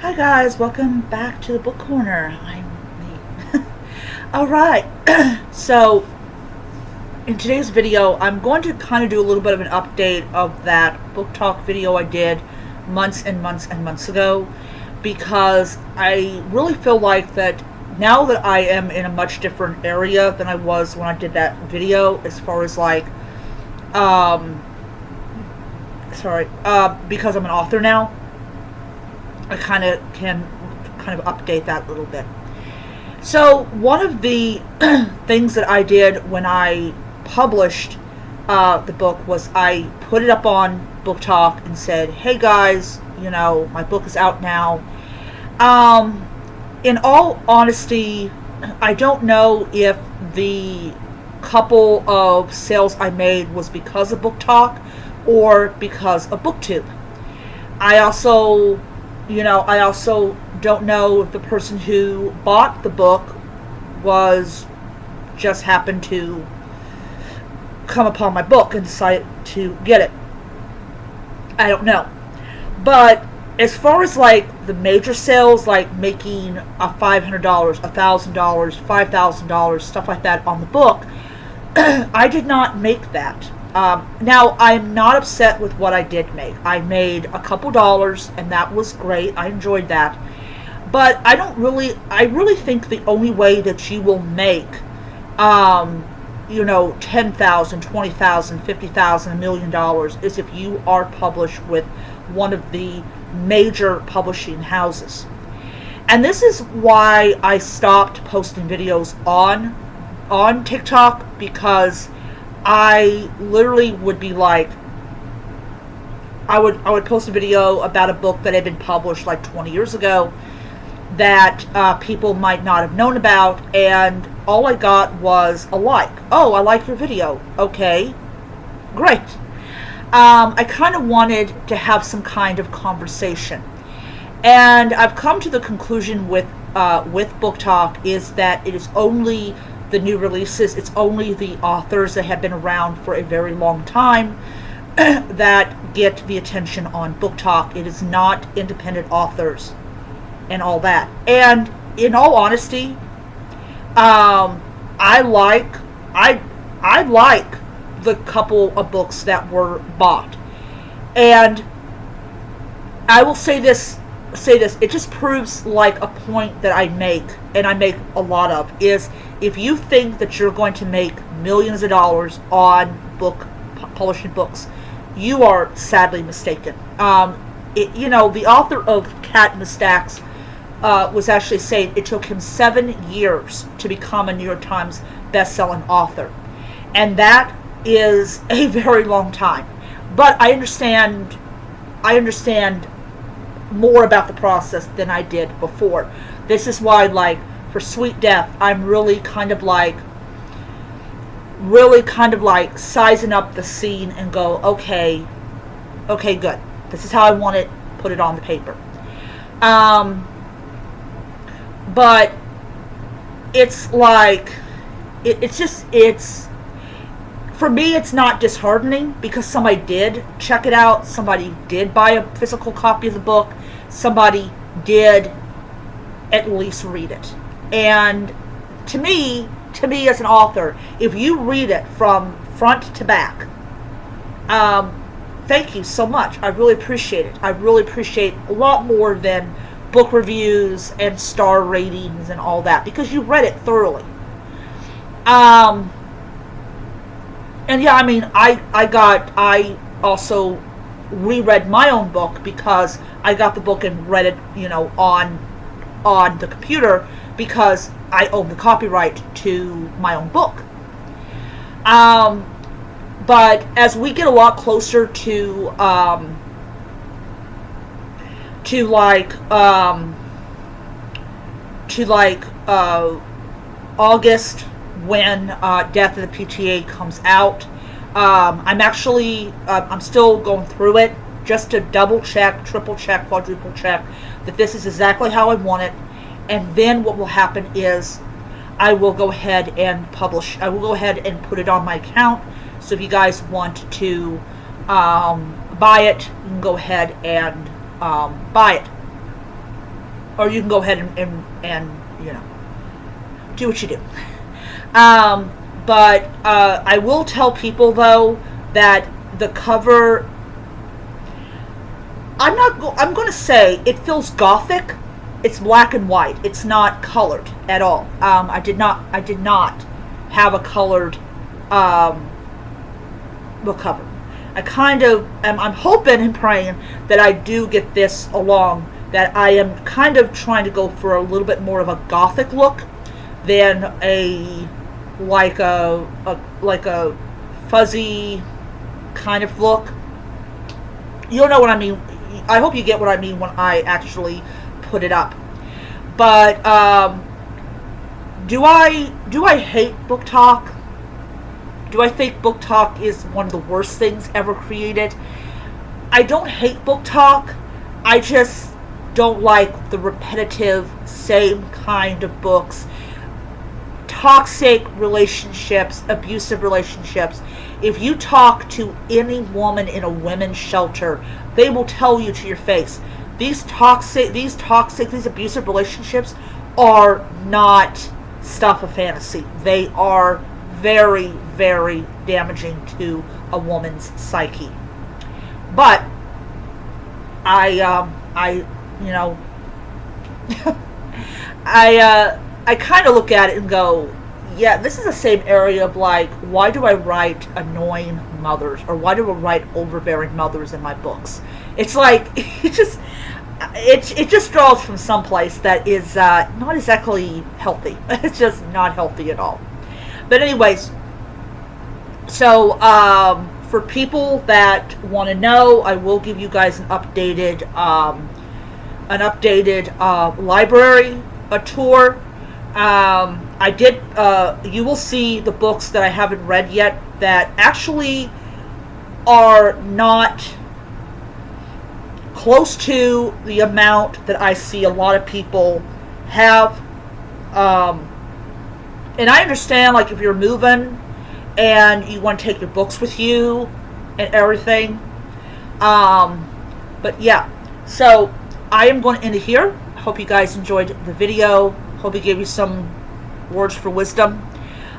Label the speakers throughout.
Speaker 1: Hi guys, welcome back to the Book Corner. I'm me. Alright, so in today's video I'm going to kind of do a little bit of an update of that book talk video I did months and months and months ago, because I really feel like that now that I am in a much different area than I was when I did that video, as far as like because I'm an author now, I kind of can update that a little bit. So one of the things that I did when I published the book was I put it up on Book Talk and said, hey guys, my book is out now. In all honesty, I don't know if the couple of sales I made was because of Book Talk or because of BookTube. I also don't know if the person who bought the book was just happened to come upon my book and decide to get it. I don't know. But as far as like the major sales, like making a $500, $1,000, $5,000, stuff like that on the book, I did not make that. Now, I'm not upset with what I did make. I made a couple dollars, and that was great. I enjoyed that. But I really think the only way that you will make, $10,000, $20,000, $50,000, $1 million is if you are published with one of the major publishing houses. And this is why I stopped posting videos on TikTok, because I literally would be like, I would post a video about a book that had been published like 20 years ago that people might not have known about, and all I got was a like. Oh, I like your video. Okay, great. I kind of wanted to have some kind of conversation, and I've come to the conclusion with Book Talk is that it is only the new releases, it's only the authors that have been around for a very long time that get the attention on Book Talk. It is not independent authors and all that. And in all honesty, I like the couple of books that were bought. And I will say this, it just proves like a point that I make, and I make a lot of, is if you think that you're going to make millions of dollars on publishing books, you are sadly mistaken. The author of Cat in the Stacks was actually saying it took him 7 years to become a New York Times best-selling author, and that is a very long time. But I understand more about the process than I did before. This is why, like, for Sweet Death, I'm really kind of like sizing up the scene and go, okay, good. This is how I want it, put it on the paper. But it's like, it's for me, it's not disheartening, because somebody did check it out, somebody did buy a physical copy of the book, somebody did at least read it. And to me as an author, if you read it from front to back, thank you so much. I really appreciate it. I really appreciate a lot more than book reviews and star ratings and all that, because you read it thoroughly. And yeah, I mean, I also reread my own book, because I got the book and read it, on the computer, because I own the copyright to my own book. But as we get a lot closer to August, when Death of the PTA comes out, I'm still going through it just to double check, triple check, quadruple check that this is exactly how I want it. And then what will happen is I will go ahead and publish. I will go ahead and put it on my account. So if you guys want to buy it, you can go ahead and buy it. or you can go ahead and you know, do what you do. But I will tell people though that the cover, I'm going to say it feels gothic. It's black and white. It's not colored at all. I did not have a colored book cover. I'm hoping and praying that I do get this along, that I am kind of trying to go for a little bit more of a gothic look than like a fuzzy kind of look. You'll know what I mean. I hope you get what I mean when I actually put it up. But do I hate BookTok? Do I think BookTok is one of the worst things ever created? I don't hate BookTok. I just don't like the repetitive, same kind of books. Toxic relationships, abusive relationships. If you talk to any woman in a women's shelter, they will tell you to your face, these abusive relationships are not stuff of fantasy. They are very, very damaging to a woman's psyche. But I you know, I kind of look at it and go, yeah, this is the same area of like, why do I write annoying mothers, or why do I write overbearing mothers in my books? It's like it just draws from someplace that is not exactly healthy. It's just not healthy at all. But anyways, so for people that want to know, I will give you guys an updated library, a tour. I did. You will see the books that I haven't read yet that actually are not close to the amount that I see a lot of people have. And I understand, like, if you're moving and you want to take your books with you and everything. But yeah, so I am going to end it here. Hope you guys enjoyed the video. Hope it gave you some words for wisdom.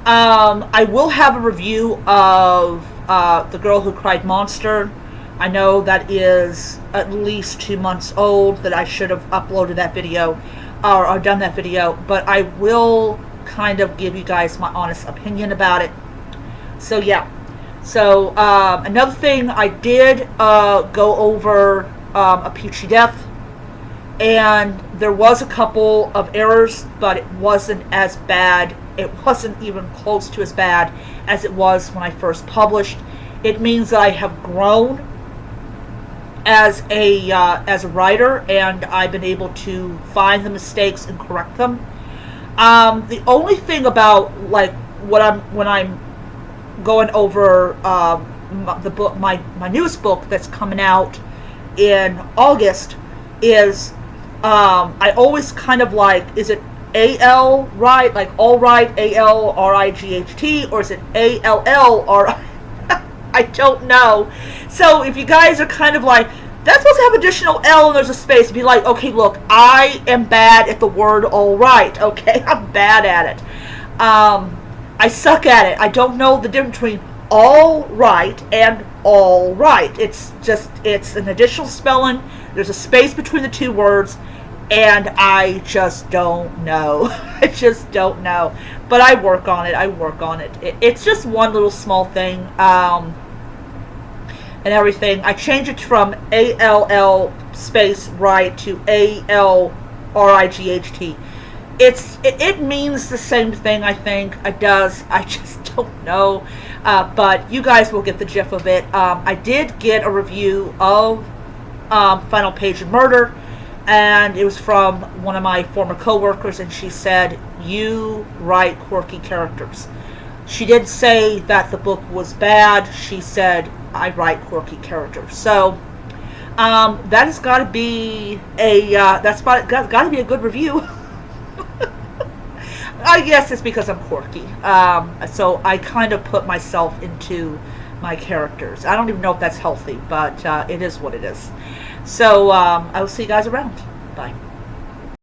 Speaker 1: I will have a review of The Girl Who Cried Monster. I know that is at least 2 months old, that I should have uploaded that video or done that video, but I will kind of give you guys my honest opinion about it. So yeah. So another thing, I did go over A Peachy Death, and there was a couple of errors, but it wasn't as bad. It wasn't even close to as bad as it was when I first published. It means that I have grown as a writer, and I've been able to find the mistakes and correct them. The only thing about, like, when I'm going over the book, my newest book that's coming out in August, is I always kind of like, is it A-L right, like all right, A-L-R-I-G-H-T, or is it A-L-L-R-I? I don't know. So if you guys are kind of like, that's supposed to have additional L and there's a space, be like, okay, look, I am bad at the word all right, okay? I'm bad at it. I suck at it. I don't know the difference between all right and all right. It's an additional spelling. There's a space between the two words, and I just don't know. I just don't know. But I work on it. It's just one little small thing, and everything. I changed it from A-L-L space right to A-L-R-I-G-H-T. It means the same thing, I think. It does. I just don't know. But you guys will get the gist of it. I did get a review of Final Page and Murder, and it was from one of my former co-workers, and she said, you write quirky characters. She did say that the book was bad. She said, I write quirky characters. So that has got to be got to be a good review. I guess it's because I'm quirky. So I kind of put myself into my characters. I don't even know if that's healthy, but it is what it is. So I will see you guys around. Bye.